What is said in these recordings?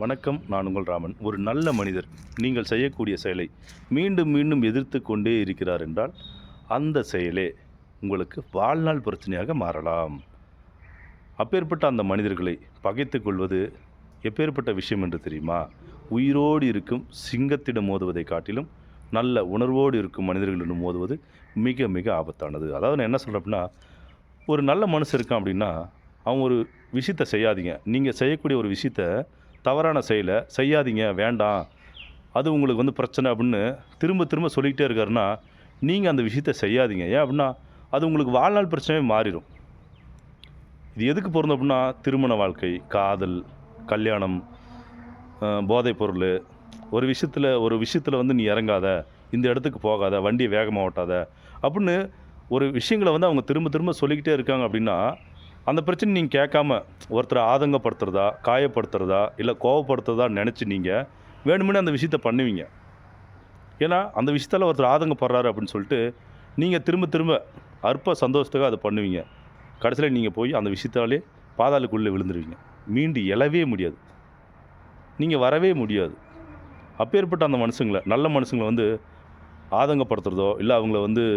வணக்கம். நான் உங்கள் ராமன். ஒரு நல்ல மனிதர் நீங்கள் செய்யக்கூடிய செயலை மீண்டும் மீண்டும் எதிர்த்து கொண்டே இருக்கிறார் என்றால் அந்த செயலே உங்களுக்கு வாழ்நாள் பிரச்சனையாக மாறலாம். அப்பேற்பட்ட அந்த மனிதர்களை பகைத்து கொள்வது எப்பேற்பட்ட விஷயம் என்று தெரியுமா? உயிரோடு இருக்கும் சிங்கத்திடம் மோதுவதை காட்டிலும் நல்ல உணர்வோடு இருக்கும் மனிதர்களிடம் மோதுவது மிக மிக ஆபத்தானது. அதாவது நான் என்ன சொல்கிறேன் அப்படின்னா, ஒரு நல்ல மனுஷன் இருக்கான் அப்படின்னா அவன் ஒரு விஷயத்தை செய்யாதீங்க. நீங்கள் செய்யக்கூடிய ஒரு விஷயத்த தவறான செயலை செய்யாதீங்க, வேண்டாம், அது உங்களுக்கு பிரச்சனை அப்படின்னு திரும்ப திரும்ப சொல்லிக்கிட்டே இருக்காருன்னா, நீங்கள் அந்த விஷயத்த செய்யாதீங்க. ஏன் அப்படின்னா அது உங்களுக்கு வாழ்நாள் பிரச்சனையே மாறிடும். இது எதுக்கு பொருந்தும் அப்படின்னா, திருமண வாழ்க்கை, காதல், கல்யாணம், போதைப் பொருள், ஒரு விஷயத்தில் நீ இறங்காத, இந்த இடத்துக்கு போகாத, வண்டியை வேகமாக ஓட்டாத அப்படின்னு ஒரு விஷயங்களை அவங்க திரும்ப திரும்ப சொல்லிக்கிட்டே இருக்காங்க அப்படின்னா, அந்த பிரச்சனை நீங்கள் கேட்காம ஒருத்தரை ஆதங்கப்படுத்துறதா, காயப்படுத்துறதா, இல்லை கோவப்படுத்துறதா நினச்சி நீங்கள் வேணுமுன்னே அந்த விஷயத்த பண்ணுவீங்க. ஏன்னா அந்த விஷயத்தால் ஒருத்தர் ஆதங்கப்படுறாரு அப்படின்னு சொல்லிட்டு நீங்கள் திரும்ப திரும்ப அற்ப சந்தோஷத்துக்காக அதை பண்ணுவீங்க. கடைசியில் நீங்கள் போய் அந்த விஷயத்தாலே பாதாளுக்குள்ளே விழுந்துருவீங்க. மீண்டு எழவே முடியாது, நீங்கள் வரவே முடியாது. அப்பேற்பட்ட அந்த மனுஷங்களை, நல்ல மனுஷங்களை ஆதங்கப்படுத்துறதோ, இல்லை அவங்கள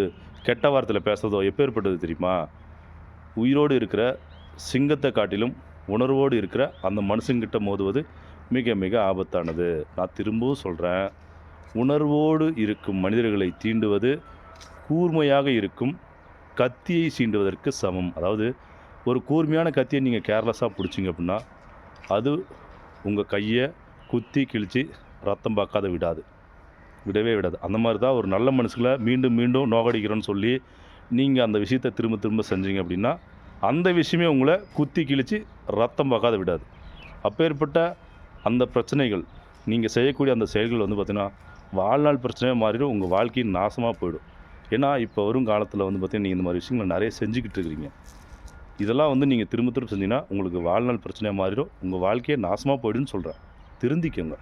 கெட்ட வார்த்தையில் பேசுகிறதோ எப்பேற்பட்டது தெரியுமா? உயிரோடு இருக்கிற சிங்கத்தை காட்டிலும் உணர்வோடு இருக்கிற அந்த மனுஷங்கிட்ட மோதுவது மிக மிக ஆபத்தானது. நான் திரும்பவும் சொல்கிறேன், உணர்வோடு இருக்கும் மனிதர்களை தீண்டுவது கூர்மையாக இருக்கும் கத்தியை சீண்டுவதற்கு சமம். அதாவது ஒரு கூர்மையான கத்தியை நீங்கள் கேர்லெஸ்ஸாக பிடிச்சிங்க அப்படின்னா அது உங்கள் கையை குத்தி கிழித்து ரத்தம் பார்க்காத விடவே விடாது. அந்த மாதிரி தான் ஒரு நல்ல மனுஷங்களை மீண்டும் மீண்டும் நோகடிக்கிறோன்னு சொல்லி நீங்கள் அந்த விஷயத்தை திரும்ப திரும்ப செஞ்சீங்க அப்படின்னா அந்த விஷயமே உங்களை குத்தி கிழித்து ரத்தம் பார்க்காத விடாது. அப்பேற்பட்ட அந்த பிரச்சனைகள், நீங்கள் செய்யக்கூடிய அந்த செயல்கள் பார்த்திங்கன்னா வாழ்நாள் பிரச்சனையாக மாறிடும், உங்கள் வாழ்க்கையின் நாசமாக போயிடும். ஏன்னா இப்போ வரும் காலத்தில் பார்த்திங்கன்னா நீங்கள் இந்த மாதிரி விஷயங்களை நிறைய செஞ்சுக்கிட்டு இருக்கிறீங்க. இதெல்லாம் நீங்கள் திரும்ப திரும்ப செஞ்சீங்கன்னா உங்களுக்கு வாழ்நாள் பிரச்சனையாக மாறிடும், உங்கள் வாழ்க்கையே நாசமாக போயிடும்னு சொல்கிறேன். திருந்திக்கோங்க.